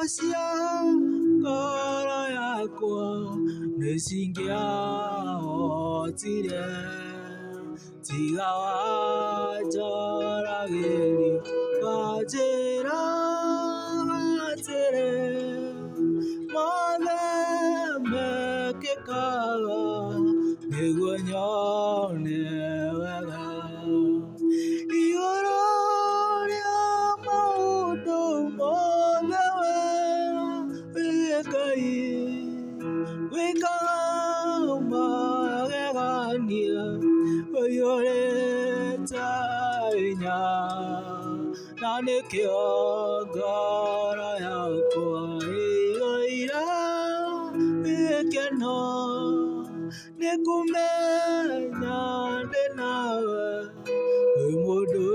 cia ngoro yakwa nĩcingĩahotire tiga wanjoragĩria wanjĩra atĩrĩ mothe mekĩkaga nĩguo nyone wega igũrũ rĩa maũndũ mothe wee Ngai wĩkaga magegania ũiyũrĩte hinya na nĩkĩo ngoro yakwa ĩiyũire gĩkeno nĩkũmenya ndĩ nawe wĩ mũndũ